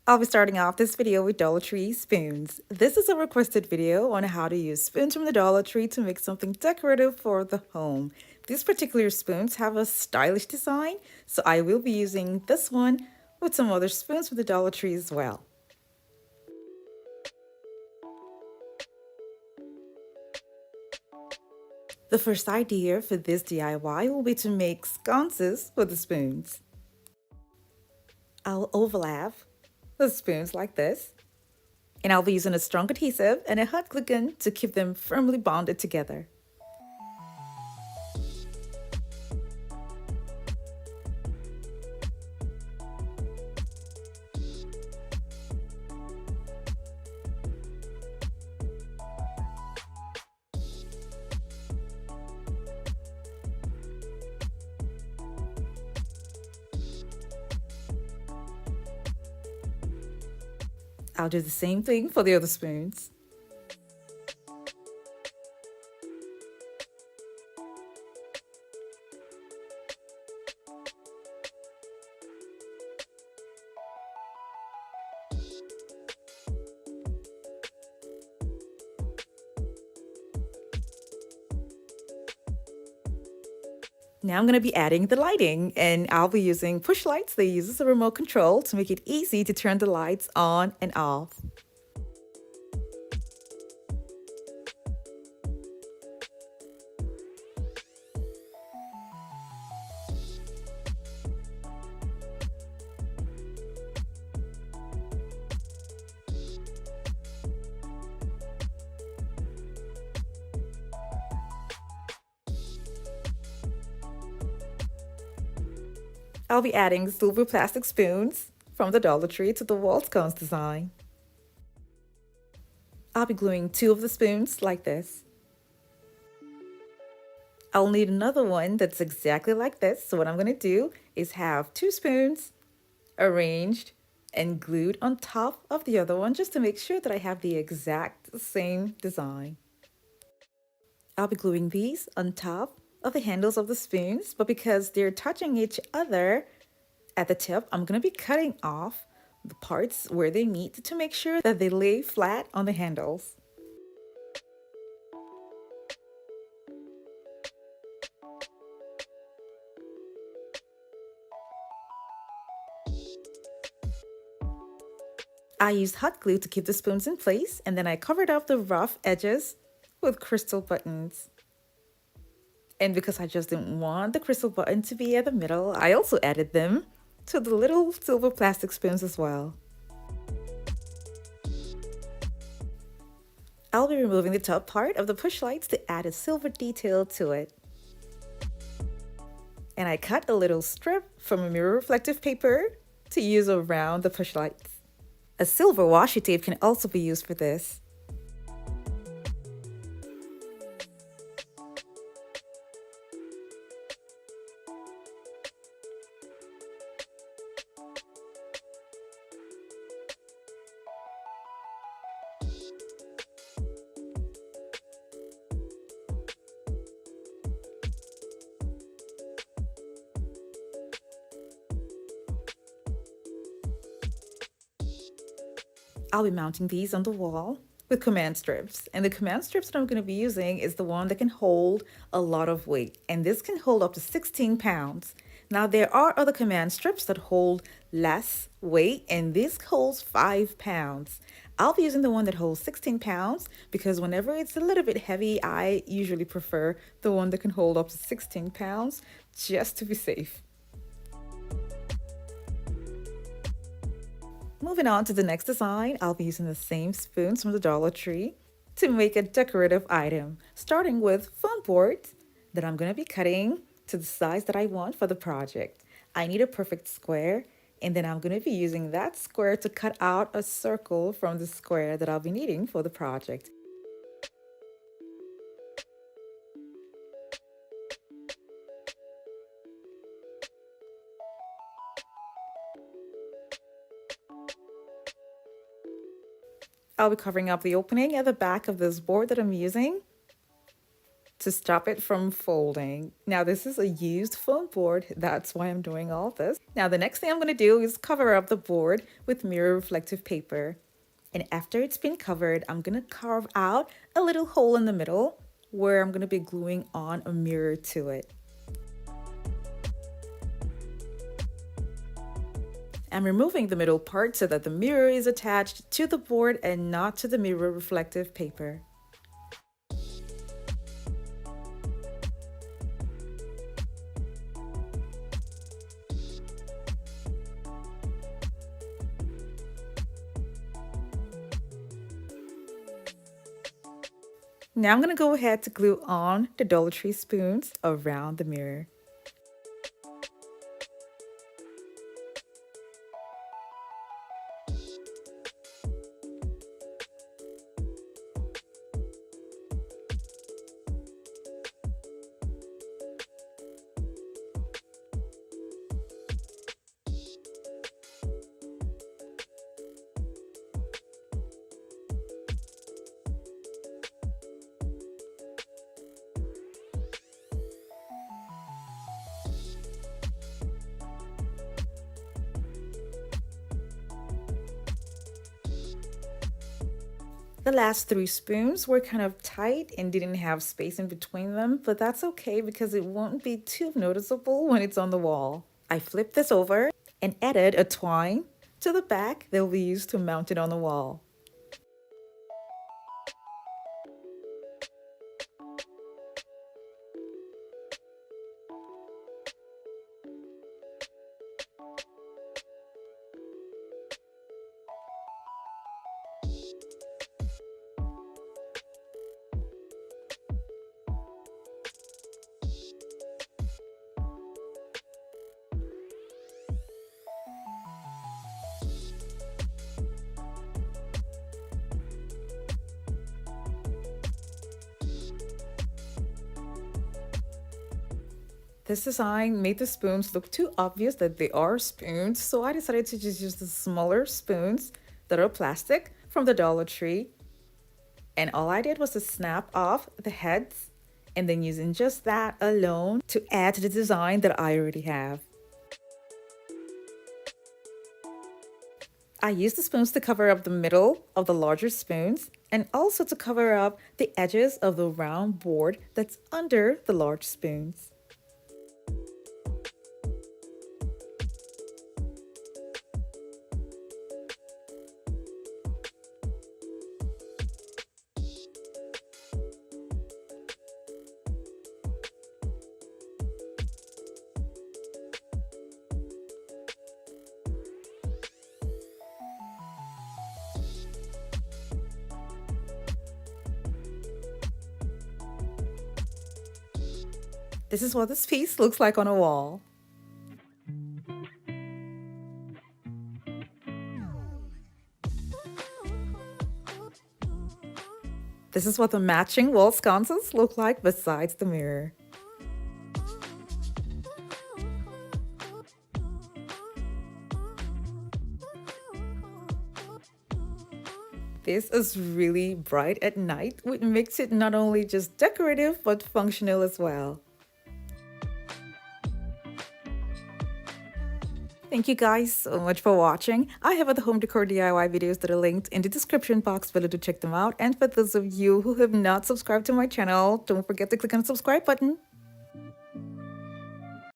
I'll be starting off this video with Dollar Tree spoons. This is a requested video on how to use spoons from the Dollar Tree to make something decorative for the home. These particular spoons have a stylish design, so I will be using this one with some other spoons from the Dollar Tree as well. The first idea for this DIY will be to make sconces with the spoons. I'll overlap the spoons like this, and I'll be using a strong adhesive and a hot glue gun to keep them firmly bonded together. I'll do the same thing for the other spoons. Now I'm going to be adding the lighting, and I'll be using push lights that uses a remote control to make it easy to turn the lights on and off. I'll be adding silver plastic spoons from the Dollar Tree to the wall scones design. I'll be gluing 2 of the spoons like this. I'll need another one that's exactly like this, so what I'm going to do is have 2 spoons arranged and glued on top of the other one just to make sure that I have the exact same design. I'll be gluing these on top of the handles of the spoons, but because they're touching each other at the tip, I'm going to be cutting off the parts where they meet to make sure that they lay flat on the handles. I used hot glue to keep the spoons in place, and then I covered up the rough edges with crystal buttons. And because I just didn't want the crystal button to be at the middle, I also added them to the little silver plastic spoons as well. I'll be removing the top part of the push lights to add a silver detail to it. And I cut a little strip from a mirror reflective paper to use around the push lights. A silver washi tape can also be used for this. I'll be mounting these on the wall with command strips, and the command strips that I'm going to be using is the one that can hold a lot of weight, and this can hold up to 16 pounds. Now there are other command strips that hold less weight, and this holds 5 pounds. I'll be using the one that holds 16 pounds because whenever it's a little bit heavy, I usually prefer the one that can hold up to 16 pounds just to be safe. Moving on to the next design, I'll be using the same spoons from the Dollar Tree to make a decorative item, starting with foam boards that I'm going to be cutting to the size that I want for the project. I need a perfect square, and then I'm going to be using that square to cut out a circle from the square that I'll be needing for the project. I'll be covering up the opening at the back of this board that I'm using to stop it from folding. Now this is a used foam board, that's why I'm doing all this. Now the next thing I'm going to do is cover up the board with mirror reflective paper. And after it's been covered, I'm going to carve out a little hole in the middle where I'm going to be gluing on a mirror to it. I'm removing the middle part so that the mirror is attached to the board and not to the mirror reflective paper. Now I'm going to go ahead to glue on the Dollar Tree spoons around the mirror. The last 3 spoons were kind of tight and didn't have space in between them, but that's okay because it won't be too noticeable when it's on the wall. I flipped this over and added a twine to the back that will be used to mount it on the wall. This design made the spoons look too obvious that they are spoons, so I decided to just use the smaller spoons that are plastic from the Dollar Tree. And all I did was to snap off the heads and then using just that alone to add to the design that I already have. I used the spoons to cover up the middle of the larger spoons and also to cover up the edges of the round board that's under the large spoons. This is what this piece looks like on a wall. This is what the matching wall sconces look like besides the mirror. This is really bright at night, which makes it not only just decorative but functional as well. Thank you guys so much for watching. I have other home decor DIY videos that are linked in the description box below to check them out. And for those of you who have not subscribed to my channel, don't forget to click on the subscribe button.